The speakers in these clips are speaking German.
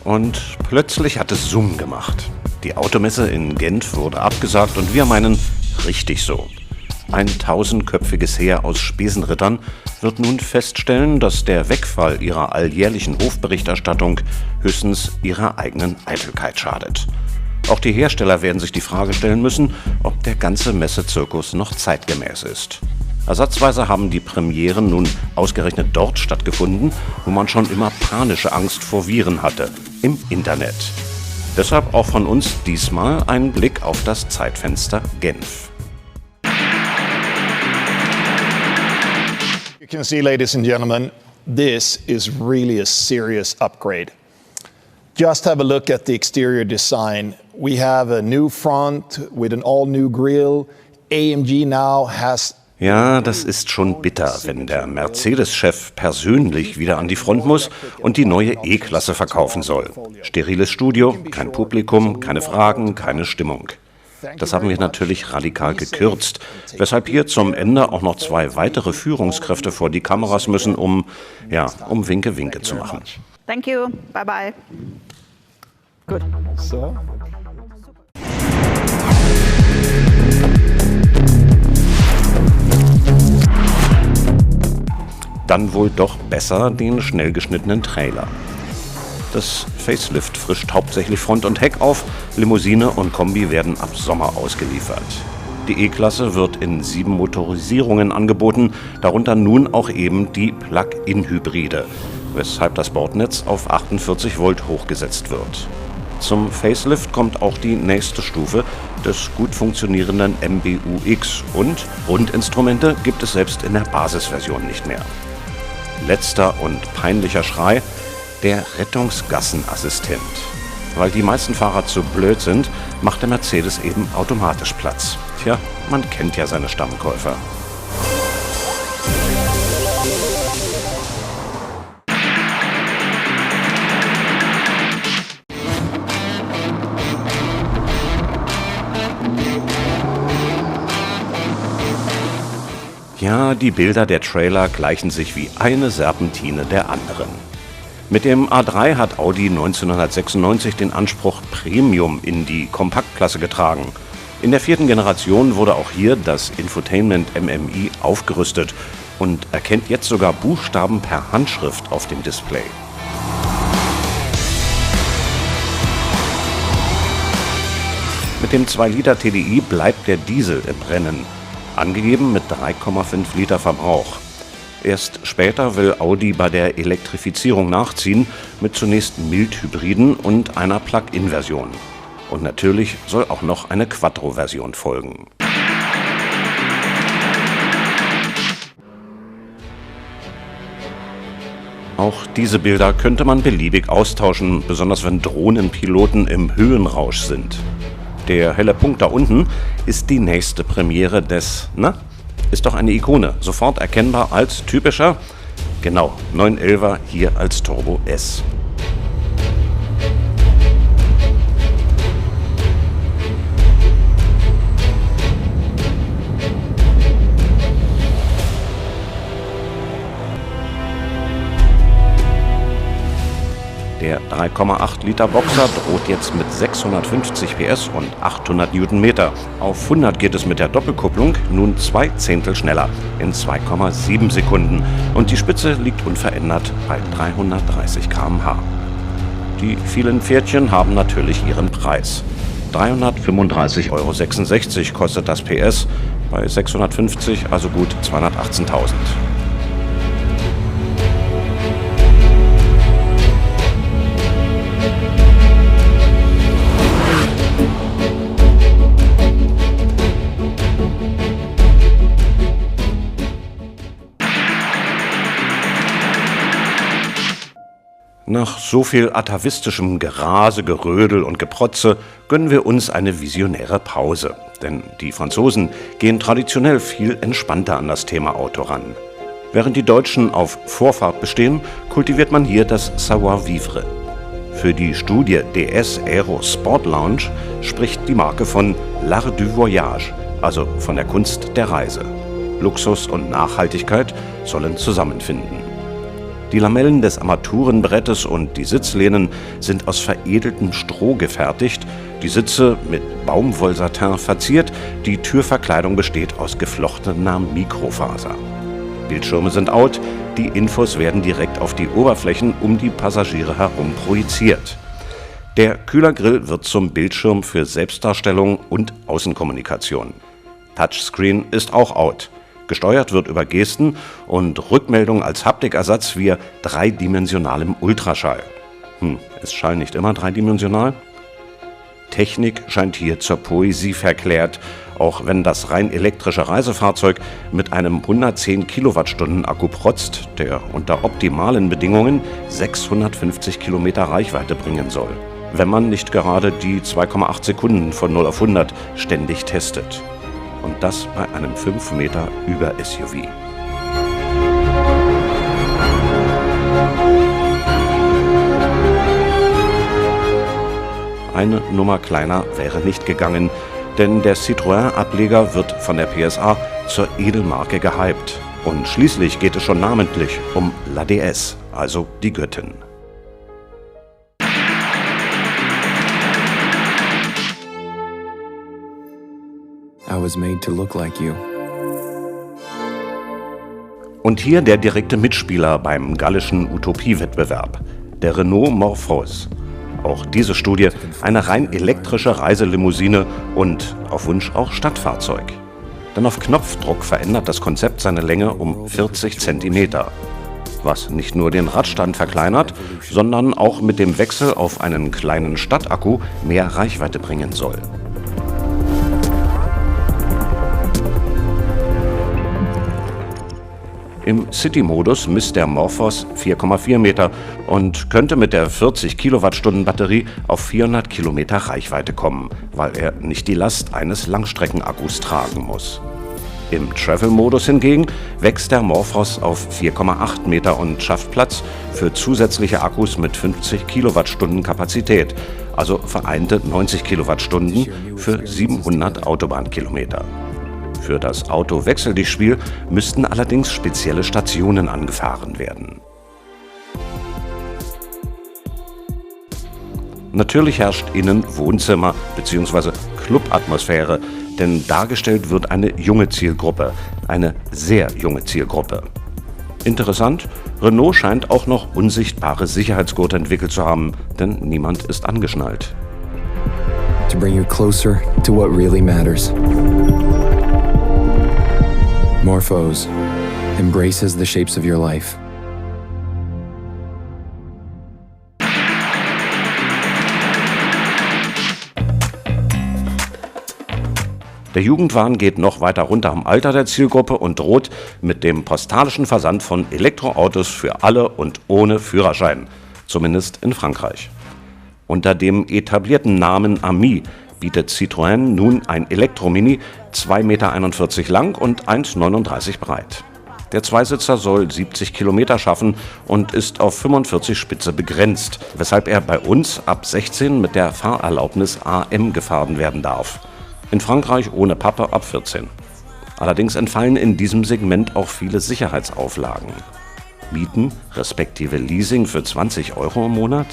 Und plötzlich hat es Zoom gemacht. Die Automesse in Genf wurde abgesagt und wir meinen, richtig so. Ein 1000-köpfiges Heer aus Spesenrittern wird nun feststellen, dass der Wegfall ihrer alljährlichen Hofberichterstattung höchstens ihrer eigenen Eitelkeit schadet. Auch die Hersteller werden sich die Frage stellen müssen, ob der ganze Messezirkus noch zeitgemäß ist. Ersatzweise haben die Premieren nun ausgerechnet dort stattgefunden, wo man schon immer panische Angst vor Viren hatte, im Internet. Deshalb auch von uns diesmal ein Blick auf das Zeitfenster Genf. You can see, ladies and gentlemen, this is really a serious upgrade. Just have a look at the exterior design. We have a new front with an all-new grille. AMG now has... Ja, das ist schon bitter, wenn der Mercedes-Chef persönlich wieder an die Front muss und die neue E-Klasse verkaufen soll. Steriles Studio, kein Publikum, keine Fragen, keine Stimmung. Das haben wir natürlich radikal gekürzt, weshalb hier zum Ende auch noch 2 weitere Führungskräfte vor die Kameras müssen, um Winke-Winke zu machen. Thank you. Bye bye. Good. So. Dann wohl doch besser den schnell geschnittenen Trailer. Das Facelift frischt hauptsächlich Front und Heck auf, Limousine und Kombi werden ab Sommer ausgeliefert. Die E-Klasse wird in 7 Motorisierungen angeboten, darunter nun auch eben die Plug-in-Hybride, weshalb das Bordnetz auf 48 Volt hochgesetzt wird. Zum Facelift kommt auch die nächste Stufe des gut funktionierenden MBUX und Rundinstrumente gibt es selbst in der Basisversion nicht mehr. Letzter und peinlicher Schrei, der Rettungsgassenassistent. Weil die meisten Fahrer zu blöd sind, macht der Mercedes eben automatisch Platz. Tja, man kennt ja seine Stammkäufer. Ja, die Bilder der Trailer gleichen sich wie eine Serpentine der anderen. Mit dem A3 hat Audi 1996 den Anspruch Premium in die Kompaktklasse getragen. In der 4. Generation wurde auch hier das Infotainment MMI aufgerüstet und erkennt jetzt sogar Buchstaben per Handschrift auf dem Display. Mit dem 2-Liter TDI bleibt der Diesel im Rennen, angegeben mit 3,5 Liter Verbrauch. Erst später will Audi bei der Elektrifizierung nachziehen mit zunächst Mildhybriden und einer Plug-in-Version. Und natürlich soll auch noch eine Quattro-Version folgen. Auch diese Bilder könnte man beliebig austauschen, besonders wenn Drohnenpiloten im Höhenrausch sind. Der helle Punkt da unten ist die nächste Premiere des, ist doch eine Ikone, sofort erkennbar als typischer, genau, 911er hier als Turbo S. Der 3,8 Liter Boxer droht jetzt mit 650 PS und 800 Newtonmeter. Auf 100 geht es mit der Doppelkupplung nun 2 Zehntel schneller, in 2,7 Sekunden. Und die Spitze liegt unverändert bei 330 km/h. Die vielen Pferdchen haben natürlich ihren Preis. 335,66 € kostet das PS, bei 650 also gut 218.000. Nach so viel atavistischem Gerase, Gerödel und Geprotze gönnen wir uns eine visionäre Pause. Denn die Franzosen gehen traditionell viel entspannter an das Thema Auto ran. Während die Deutschen auf Vorfahrt bestehen, kultiviert man hier das Savoir-vivre. Für die Studie DS Aero Sport Lounge spricht die Marke von L'Art du Voyage, also von der Kunst der Reise. Luxus und Nachhaltigkeit sollen zusammenfinden. Die Lamellen des Armaturenbrettes und die Sitzlehnen sind aus veredeltem Stroh gefertigt, die Sitze mit Baumwollsatin verziert, die Türverkleidung besteht aus geflochtener Mikrofaser. Bildschirme sind out, die Infos werden direkt auf die Oberflächen um die Passagiere herum projiziert. Der Kühlergrill wird zum Bildschirm für Selbstdarstellung und Außenkommunikation. Touchscreen ist auch out. Gesteuert wird über Gesten und Rückmeldung als Haptikersatz via dreidimensionalem Ultraschall. Ist Schall nicht immer dreidimensional? Technik scheint hier zur Poesie verklärt, auch wenn das rein elektrische Reisefahrzeug mit einem 110 Kilowattstunden Akku protzt, der unter optimalen Bedingungen 650 Kilometer Reichweite bringen soll, wenn man nicht gerade die 2,8 Sekunden von 0 auf 100 ständig testet. Und das bei einem 5 Meter Über-SUV. Eine Nummer kleiner wäre nicht gegangen, denn der Citroën-Ableger wird von der PSA zur Edelmarke gehypt. Und schließlich geht es schon namentlich um La DS, also die Göttin. I was made to look like you. Und hier der direkte Mitspieler beim gallischen Utopie-Wettbewerb, der Renault Morphos. Auch diese Studie eine rein elektrische Reiselimousine und auf Wunsch auch Stadtfahrzeug. Denn auf Knopfdruck verändert das Konzept seine Länge um 40 cm. Was nicht nur den Radstand verkleinert, sondern auch mit dem Wechsel auf einen kleinen Stadtakku mehr Reichweite bringen soll. Im City-Modus misst der Morphos 4,4 Meter und könnte mit der 40 Kilowattstunden Batterie auf 400 Kilometer Reichweite kommen, weil er nicht die Last eines Langstreckenakkus tragen muss. Im Travel-Modus hingegen wächst der Morphos auf 4,8 Meter und schafft Platz für zusätzliche Akkus mit 50 Kilowattstunden Kapazität, also vereinte 90 Kilowattstunden für 700 Autobahnkilometer. Für das Auto-Wechseldichtspiel müssten allerdings spezielle Stationen angefahren werden. Natürlich herrscht innen Wohnzimmer bzw. Club-Atmosphäre, denn dargestellt wird eine junge Zielgruppe, eine sehr junge Zielgruppe. Interessant, Renault scheint auch noch unsichtbare Sicherheitsgurte entwickelt zu haben, denn niemand ist angeschnallt. To bring you closer to what really matters. Morphos embraces the shapes of your life. Der Jugendwahn geht noch weiter runter am Alter der Zielgruppe und droht mit dem postalischen Versand von Elektroautos für alle und ohne Führerschein, zumindest in Frankreich. Unter dem etablierten Namen Ami bietet Citroën nun ein Elektromini 2,41 Meter lang und 1,39 breit. Der Zweisitzer soll 70 Kilometer schaffen und ist auf 45 Spitze begrenzt, weshalb er bei uns ab 16 mit der Fahrerlaubnis AM gefahren werden darf. In Frankreich ohne Pappe ab 14. Allerdings entfallen in diesem Segment auch viele Sicherheitsauflagen. Mieten respektive Leasing für 20 Euro im Monat?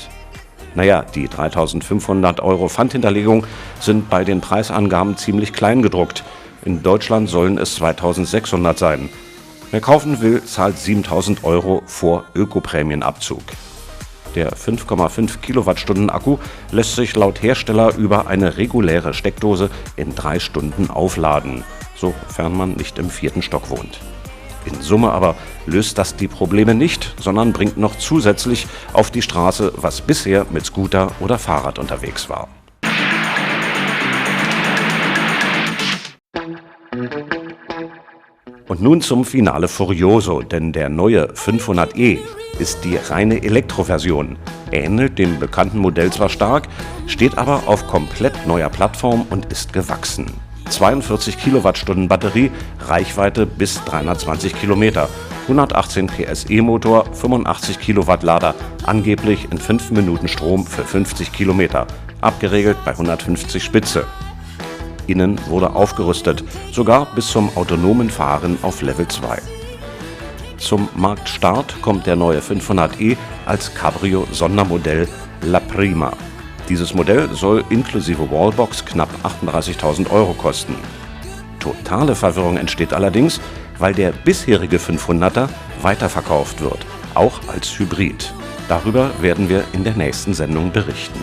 Naja, die 3.500 Euro Pfandhinterlegung sind bei den Preisangaben ziemlich klein gedruckt. In Deutschland sollen es 2.600 sein. Wer kaufen will, zahlt 7.000 Euro vor Ökoprämienabzug. Der 5,5 Kilowattstunden Akku lässt sich laut Hersteller über eine reguläre Steckdose in 3 Stunden aufladen, sofern man nicht im 4. Stock wohnt. In Summe aber löst das die Probleme nicht, sondern bringt noch zusätzlich auf die Straße, was bisher mit Scooter oder Fahrrad unterwegs war. Und nun zum Finale Furioso, denn der neue 500e ist die reine Elektroversion, ähnelt dem bekannten Modell zwar stark, steht aber auf komplett neuer Plattform und ist gewachsen. 42 Kilowattstunden Batterie, Reichweite bis 320 Kilometer, 118 PS E-Motor, 85 Kilowatt Lader, angeblich in 5 Minuten Strom für 50 Kilometer, abgeregelt bei 150 Spitze. Innen wurde aufgerüstet, sogar bis zum autonomen Fahren auf Level 2. Zum Marktstart kommt der neue 500e als Cabrio-Sondermodell La Prima. Dieses Modell soll inklusive Wallbox knapp 38.000 € kosten. Totale Verwirrung entsteht allerdings, weil der bisherige 500er weiterverkauft wird, auch als Hybrid. Darüber werden wir in der nächsten Sendung berichten.